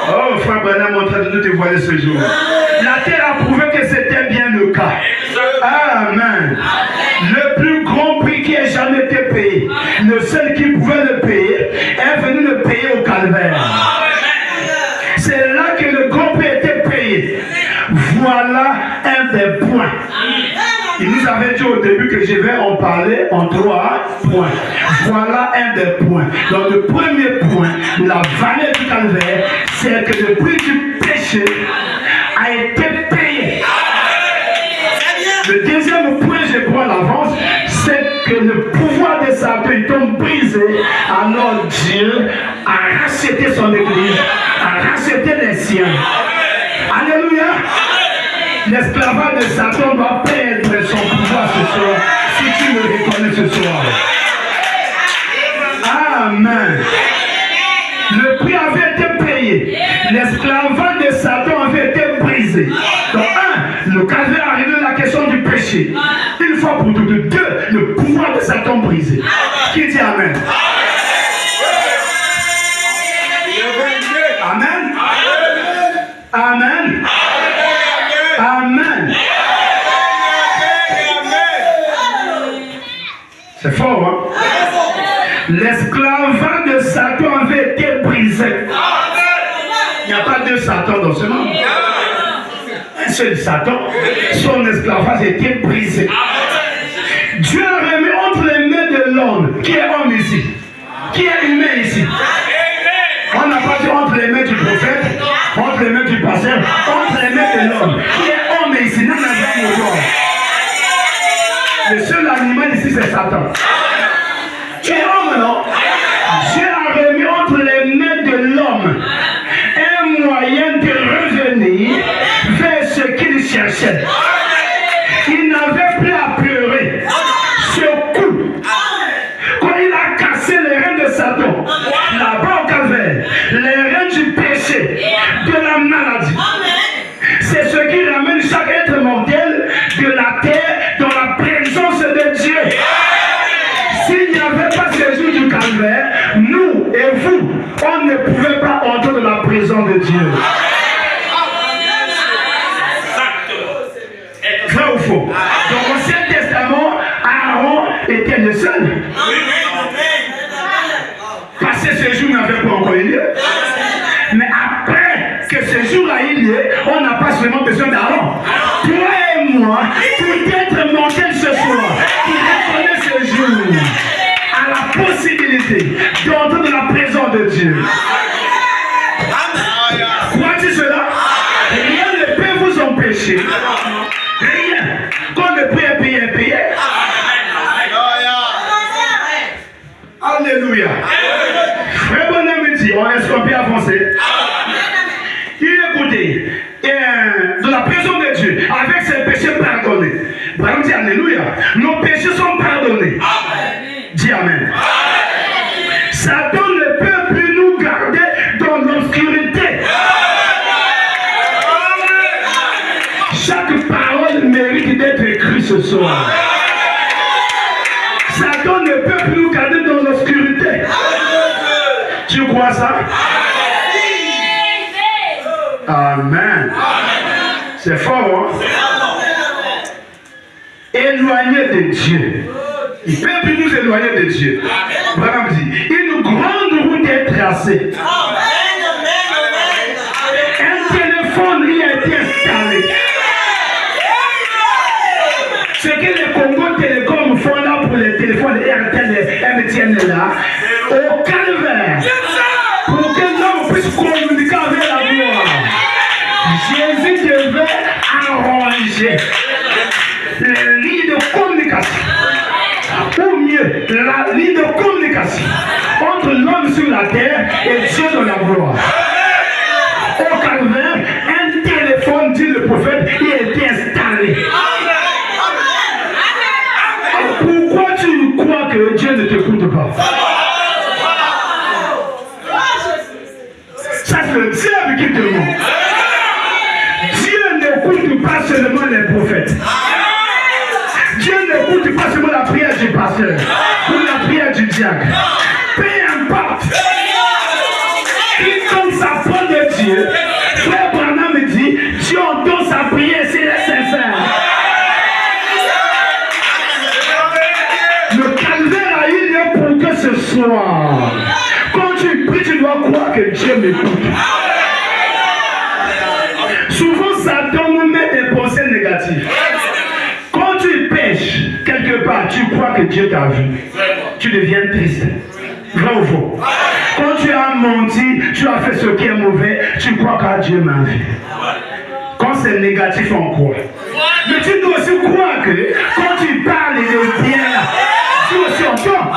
Oh, frère Branham est en train de nous dévoiler ce jour. La terre a prouvé que c'était bien le cas. Amen. Le plus grand prix qui ait jamais été payé, le seul qui pouvait le payer, est venu le payer au calvaire. C'est là que le grand prix était payé. Voilà un des points. Il nous avait dit au début que je vais en parler en 3 points. Voilà un des points. Donc le premier point, la valeur du calvaire, c'est que le prix du péché a été payé. Le deuxième point, je prends l'avance, c'est que le pouvoir de Satan est brisé. Alors Dieu a racheté son église, a racheté les siens. Alléluia. L'esclavage de Satan doit perdre son pouvoir ce soir, si tu le reconnais ce soir. Amen. Le prix avait été payé. L'esclavage de Satan avait été brisé. Donc, le calvaire arrive à la question du péché. Une fois pour toutes. 2, le pouvoir de Satan brisé. Qui dit Amen? Amen. Amen. Amen. C'est fort, hein? L'esclavage de Satan avait été brisé. Il n'y a pas de Satan dans ce monde. Un seul Satan, son esclavage a été brisé. Dieu a remis entre les mains de l'homme, qui est homme ici, qui est humain ici. On n'a pas dit entre les mains du prophète, entre les mains du pasteur, entre les mains de l'homme, qui est homme ici, non, le seul animal ici, c'est Satan. Tu es homme, non? Dieu a remis entre les mains de l'homme un moyen de revenir vers ce qu'il cherchait. Il n'avait plus à pleurer. Ce coup, quand il a cassé les reins de Satan, là-bas au calvaire, les reins du péché, de la maladie, c'est ce qui ramène chaque être mortel de la terre dans la présence de Dieu. S'il n'y avait pas ce jour du calvaire, nous et vous, on ne pouvait pas entrer dans la présence de Dieu. Vrai ou faux? Dans l'Ancien Testament, Aaron était le seul. Parce que ce jour n'avait pas encore eu lieu. Mais après que ce jour-là ait lieu, on n'a pas seulement besoin d'Aaron. Toi et moi, peut-être mortel ce soir, qui reconnaît ce jour, à la possibilité d'entrer dans la présence de Dieu. Crois-tu cela? Rien ne peut vous empêcher. Rien. Quand le prix est payé, est payé. Alléluia. Frère Bonhomme dit, est-ce qu'on peut avancer? Écoutez, dans la présence de Dieu, avec ses péchés pardonnés. Bravo, dit Alléluia. Nos péchés sont pardonnés. Dis Amen. Satan ne peut plus nous garder dans l'obscurité. Chaque parole mérite d'être écrite ce soir. Satan ne peut plus nous garder dans l'obscurité. Tu crois ça? Amen. C'est fort, hein? Éloigné de Dieu. Il ne peut plus nous éloigner de Dieu. Voilà, dit, une grande route est tracée. Un téléphone y a été installé. Ce que les Congo Télécom font là pour les téléphones RTL et MTN là, au calvaire, pour que l'homme puisse communiquer avec la gloire. Jésus devait arranger les lignes de communication, ou mieux, la ligne de communication entre l'homme sur la terre et Dieu dans la gloire. Au calvaire, un téléphone, dit le prophète, il a été installé. Pourquoi tu crois que Dieu ne t'écoute pas? Ça c'est le diable qui te ment. Dieu n'écoute pas seulement les prophètes. Dieu n'écoute pas seulement la prière du pasteur ou la prière du diacre. Peu importe. Quiconque s'apprend de Dieu Dieu. Frère Branham me dit, Dieu entend sa prière s'il est sincère. Le calvaire a eu lieu pour que ce soir, quand tu pries, tu dois croire que Dieu m'écoute. Souvent, Satan nous met des pensées négatives. Quand tu pêches quelque part, tu crois que Dieu t'a vu. Tu deviens triste. Vrai ou faux? Quand tu as menti, tu as fait ce qui est mauvais, tu crois que Dieu m'a vu. Quand c'est négatif, on croit. Mais tu dois aussi croire que quand tu parles de bien, Dieu aussi entend.